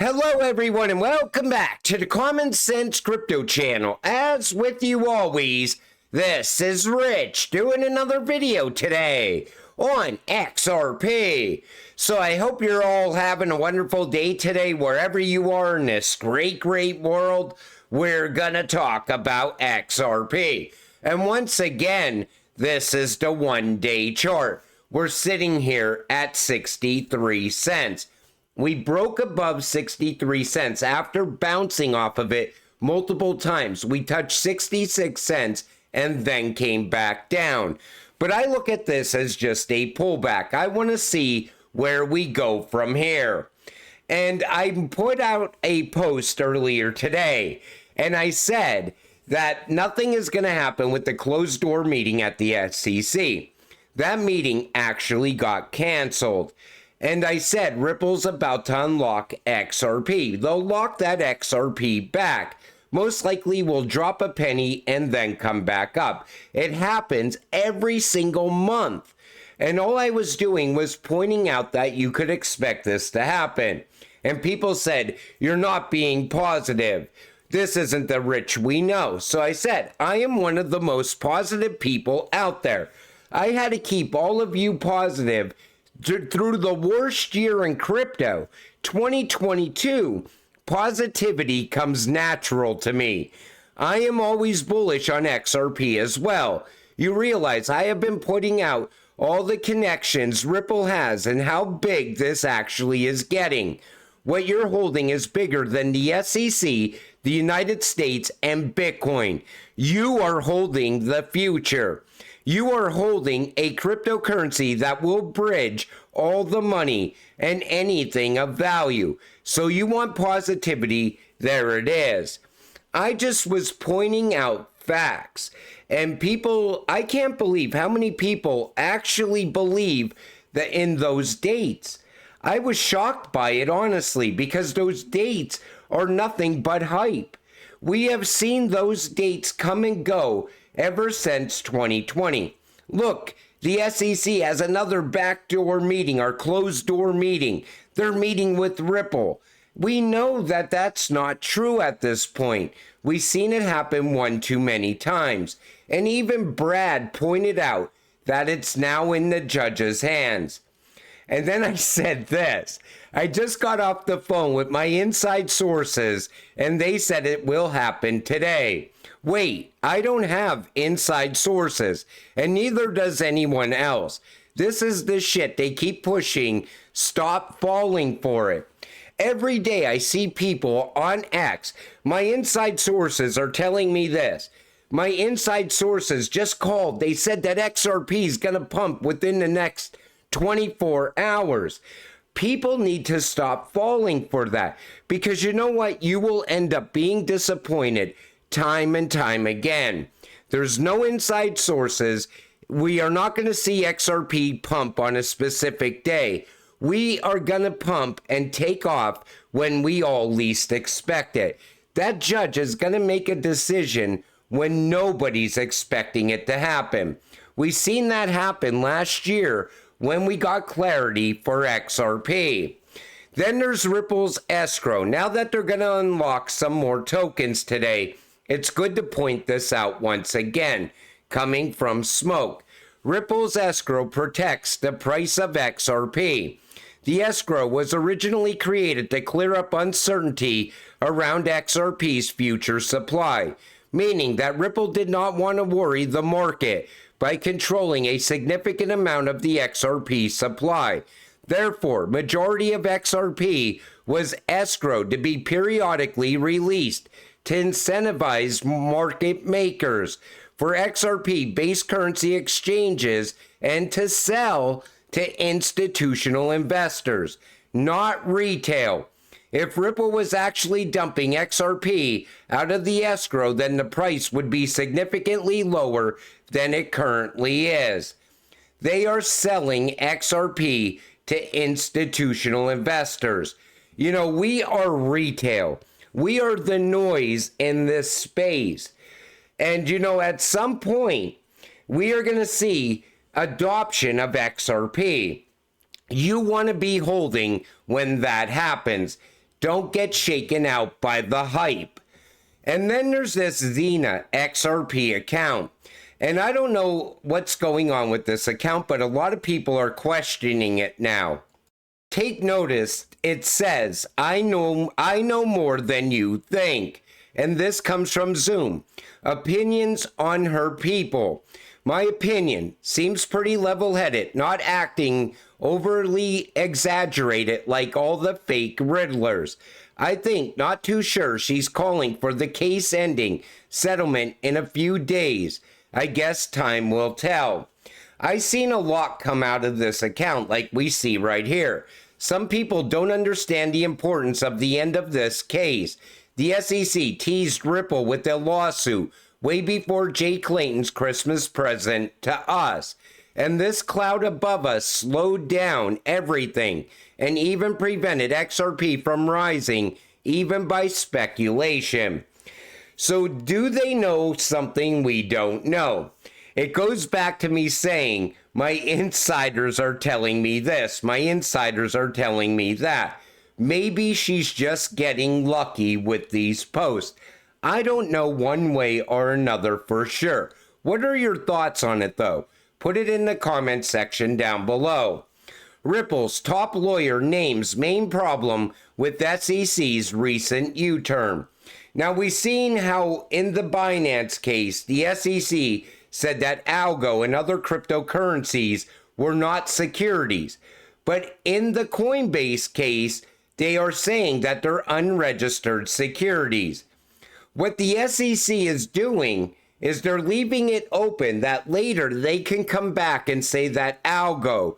Hello everyone and welcome back to the Common Sense Crypto channel. As with you always, this is Rich doing another video today on XRP. So I hope you're all having a wonderful day today wherever you are in this great world. We're gonna talk about XRP. And once again, this is the 1-day chart. We're sitting here at 63 cents. We broke above 63 cents after bouncing off of it multiple times. We touched 66 cents and then came back down. But I look at this as just a pullback. I want to see where we go from here. And I put out a post earlier today, and I said that nothing is going to happen with the closed door meeting at the SEC. That meeting actually got canceled. And I said, Ripple's about to unlock XRP. They'll lock that XRP back. Most likely will drop a penny and then come back up. It happens every single month. And all I was doing was pointing out that you could expect this to happen. And people said, you're not being positive. This isn't the Rich we know. So I said, I am one of the most positive people out there. I had to keep all of you positive through the worst year in crypto, 2022, positivity comes natural to me. I am always bullish on XRP as well. You realize I have been putting out all the connections Ripple has and how big this actually is getting. What you're holding is bigger than the SEC, the United States, and Bitcoin. You are holding the future. You are holding a cryptocurrency that will bridge all the money and anything of value. So you want positivity, there it is. I just was pointing out facts. And people, I can't believe how many people actually believe that in those dates. I was shocked by it, honestly, because those dates are nothing but hype. We have seen those dates come and go ever since 2020. Look, the SEC has another backdoor meeting or closed door meeting. They're meeting with Ripple. We know that that's not true at this point. We've seen it happen one too many times. And even Brad pointed out that it's now in the judge's hands. And then I said this. I just got off the phone with my inside sources and they said it will happen today. Wait, I don't have inside sources, and neither does anyone else. This is the shit they keep pushing. Stop falling for it. Every day I see people on X. My inside sources are telling me this. My inside sources just called. They said that XRP is going to pump within the next 24 hours. People need to stop falling for that, because you know what? You will end up being disappointed time and time again. There's no inside sources. We are not going to see XRP pump on a specific day. We are going to pump and take off when we all least expect it. That judge is going to make a decision when nobody's expecting it to happen. We've seen that happen last year when we got clarity for XRP. Then there's Ripple's escrow. Now that they're going to unlock some more tokens today, it's good to point this out once again, coming from Smoke. Ripple's escrow protects the price of XRP. The escrow was originally created to clear up uncertainty around XRP's future supply, meaning that Ripple did not want to worry the market by controlling a significant amount of the XRP supply. Therefore, majority of XRP was escrowed to be periodically released to incentivize market makers for XRP-based currency exchanges and to sell to institutional investors, not retail. If Ripple was actually dumping XRP out of the escrow, then the price would be significantly lower than it currently is. They are selling XRP to institutional investors. You know, we are retail. We are the noise in this space. And, you know, at some point, we are going to see adoption of XRP. You want to be holding when that happens. Don't get shaken out by the hype. And then there's this Xena XRP account. And I don't know what's going on with this account, but a lot of people are questioning it now. Take notice, it says, I know more than you think. And this comes from Zoom. Opinions on her people. My opinion seems pretty level-headed, not acting overly exaggerated like all the fake riddlers. I think, not too sure, she's calling for the case ending settlement in a few days. I guess time will tell. I've seen a lot come out of this account like we see right here. Some people don't understand the importance of the end of this case. The SEC teased Ripple with a lawsuit way before Jay Clayton's Christmas present to us. And this cloud above us slowed down everything and even prevented XRP from rising, even by speculation. So do they know something we don't know? It goes back to me saying, my insiders are telling me this, my insiders are telling me that. Maybe she's just getting lucky with these posts. I don't know one way or another for sure. What are your thoughts on it though? Put it in the comment section down below. Ripple's top lawyer names main problem with SEC's recent U-turn. Now we've seen how in the Binance case, the SEC said that algo and other cryptocurrencies were not securities. But in the Coinbase case, they are saying that they're unregistered securities. What the SEC is doing is they're leaving it open that later they can come back and say that algo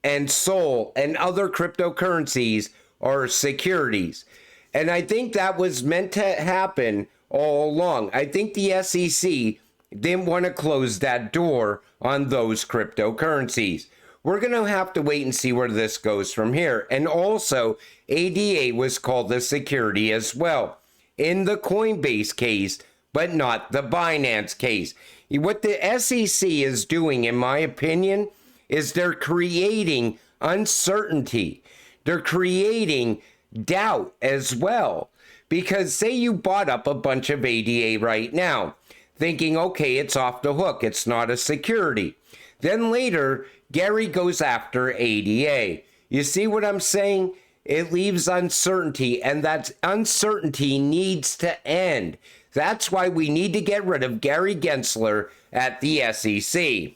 and Sol and other cryptocurrencies are securities. And I think that was meant to happen all along. I think the SEC didn't want to close that door on those cryptocurrencies. We're going to have to wait and see where this goes from here. And also, ADA was called a security as well in the Coinbase case, but not the Binance case. What the SEC is doing, in my opinion, is they're creating uncertainty. They're creating doubt as well. Because say you bought up a bunch of ADA right now, thinking, okay, it's off the hook, it's not a security. Then later, Gary goes after ADA. You see what I'm saying? It leaves uncertainty, and that uncertainty needs to end. That's why we need to get rid of Gary Gensler at the SEC.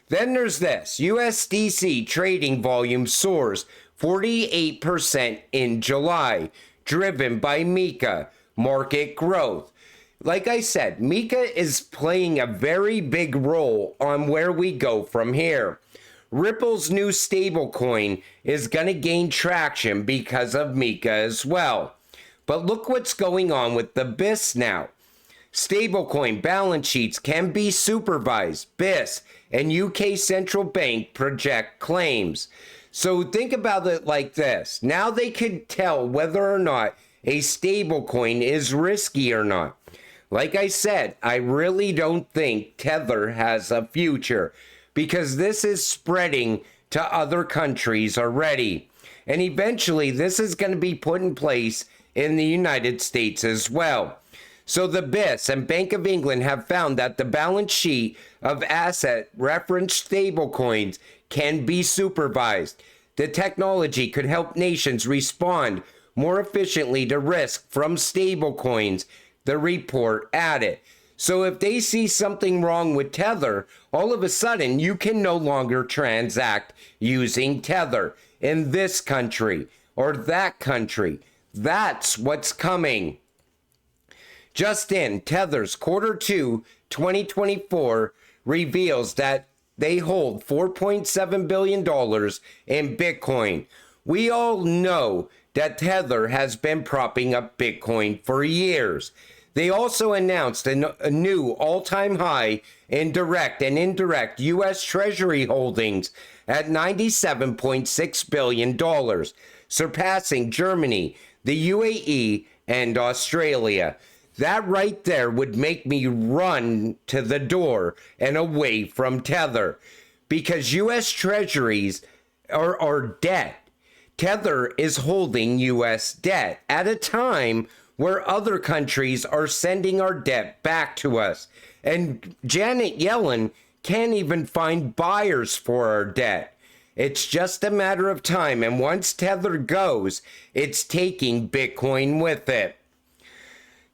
Then there's this. USDC trading volume soars 48% in July, driven by Mika, market growth. Like I said, Mika is playing a very big role on where we go from here. Ripple's new stablecoin is going to gain traction because of Mika as well. But look what's going on with the BIS now. Stablecoin balance sheets can be supervised. BIS and UK Central Bank project claims. So think about it like this. Now they could tell whether or not a stablecoin is risky or not. Like I said, I really don't think Tether has a future because this is spreading to other countries already. And eventually this is going to be put in place in the United States as well. So the BIS and Bank of England have found that the balance sheet of asset referenced stablecoins can be supervised. The technology could help nations respond more efficiently to risk from stablecoins, the report added. So if they see something wrong with Tether, all of a sudden you can no longer transact using Tether in this country or that country. That's what's coming. Just in, Tether's Q2 2024 reveals that they hold $4.7 billion in Bitcoin. We all know that Tether has been propping up Bitcoin for years. They also announced a new all-time high in direct and indirect U.S. Treasury holdings at $97.6 billion, surpassing Germany, the UAE, and Australia. That right there would make me run to the door and away from Tether, because U.S. Treasuries are debt. Tether is holding U.S. debt at a time where other countries are sending our debt back to us. And Janet Yellen can't even find buyers for our debt. It's just a matter of time. And once Tether goes, it's taking Bitcoin with it.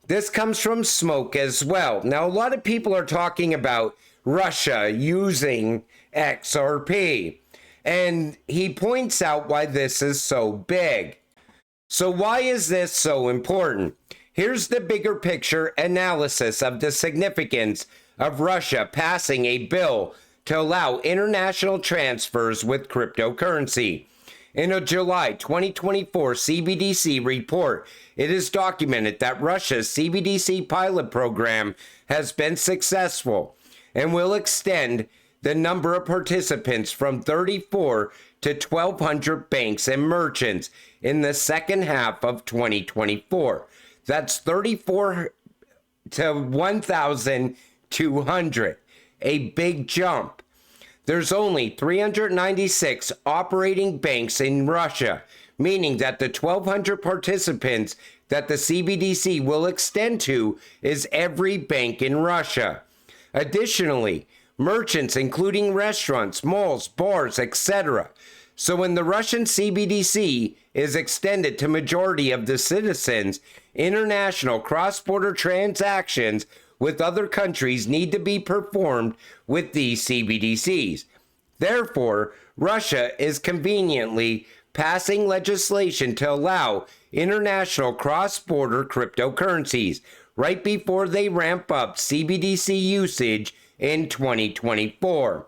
This comes from Smoke as well. Now, a lot of people are talking about Russia using XRP. And he points out why this is so big. So why is this so important? Here's the bigger picture analysis of the significance of Russia passing a bill to allow international transfers with cryptocurrency. In a July 2024 CBDC report, it is documented that Russia's CBDC pilot program has been successful and will extend the number of participants from 34 to 1,200 banks and merchants in the second half of 2024. That's 34 to 1,200, a big jump. There's only 396 operating banks in Russia, meaning that the 1,200 participants that the CBDC will extend to is every bank in Russia. Additionally, merchants, including restaurants, malls, bars, etc. So when the Russian CBDC is extended to majority of the citizens, international cross-border transactions with other countries need to be performed with these CBDCs. Therefore, Russia is conveniently passing legislation to allow international cross-border cryptocurrencies right before they ramp up CBDC usage in 2024.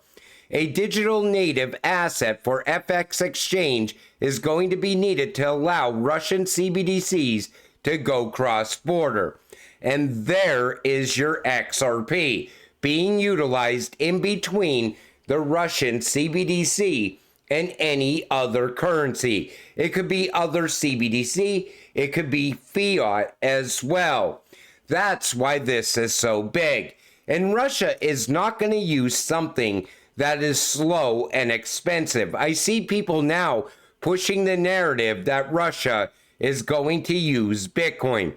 A digital native asset for FX exchange is going to be needed to allow Russian CBDCs to go cross-border. And there is your XRP being utilized in between the Russian CBDC and any other currency. It could be other CBDC, it could be fiat as well. That's why this is so big. And Russia is not going to use something that is slow and expensive. I see people now pushing the narrative that Russia is going to use Bitcoin.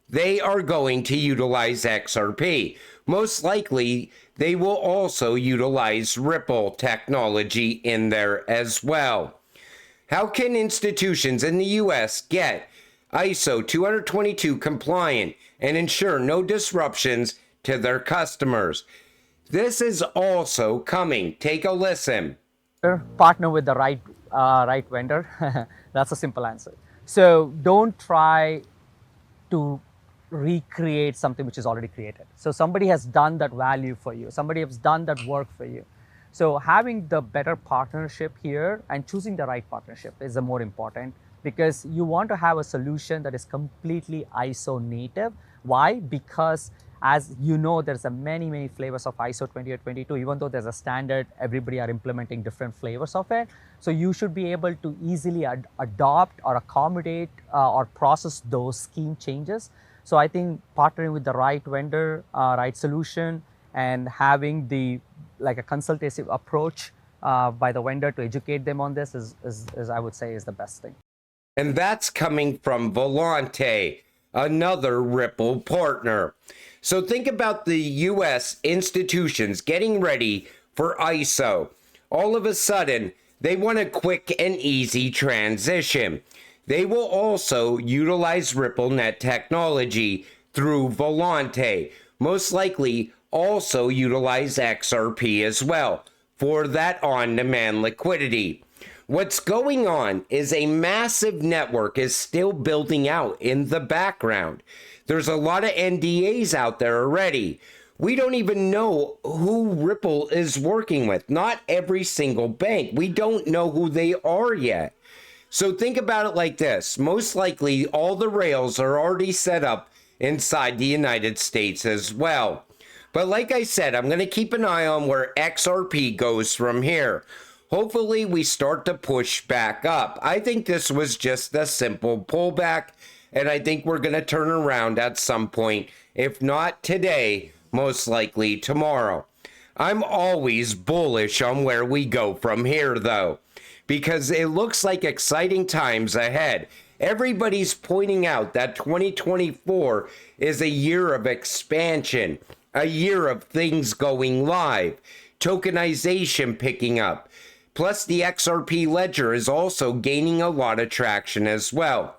They are going to utilize XRP. Most likely, they will also utilize Ripple technology in there as well. How can institutions in the US get ISO 222 compliant and ensure no disruptions to their customers? This is also coming. Take a listen. Partner with the right vendor. That's a simple answer. So don't try to recreate something which is already created. So somebody has done that value for you. Somebody has done that work for you. So having the better partnership here and choosing the right partnership is the more important, because you want to have a solution that is completely ISO native. Why? Because as you know, there's a many flavors of ISO 2822. Even though there's a standard, everybody are implementing different flavors of it. So you should be able to easily adopt or accommodate or process those scheme changes. So I think partnering with the right vendor, right solution, and having a consultative approach by the vendor to educate them on this is I would say is the best thing. And that's coming from Volante, another Ripple partner. So think about the US institutions getting ready for ISO. All of a sudden, they want a quick and easy transition. They will also utilize RippleNet technology through Volante. Most likely also utilize XRP as well for that on-demand liquidity. What's going on is a massive network is still building out in the background. There's a lot of NDAs out there already. We don't even know who Ripple is working with. Not every single bank. We don't know who they are yet. So think about it like this. Most likely all the rails are already set up inside the United States as well. But like I said, I'm going to keep an eye on where XRP goes from here. Hopefully we start to push back up. I think this was just a simple pullback, and I think we're going to turn around at some point. If not today, most likely tomorrow. I'm always bullish on where we go from here, though, because it looks like exciting times ahead. Everybody's pointing out that 2024 is a year of expansion, a year of things going live, tokenization picking up. Plus, the XRP ledger is also gaining a lot of traction as well.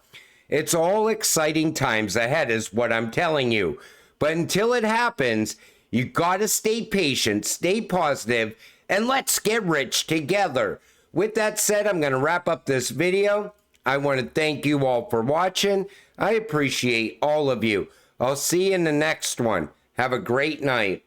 It's all exciting times ahead is what I'm telling you. But until it happens, you gotta stay patient, stay positive, and let's get rich together. With that said, I'm gonna wrap up this video. I want to thank you all for watching. I appreciate all of you. I'll see you in the next one. Have a great night.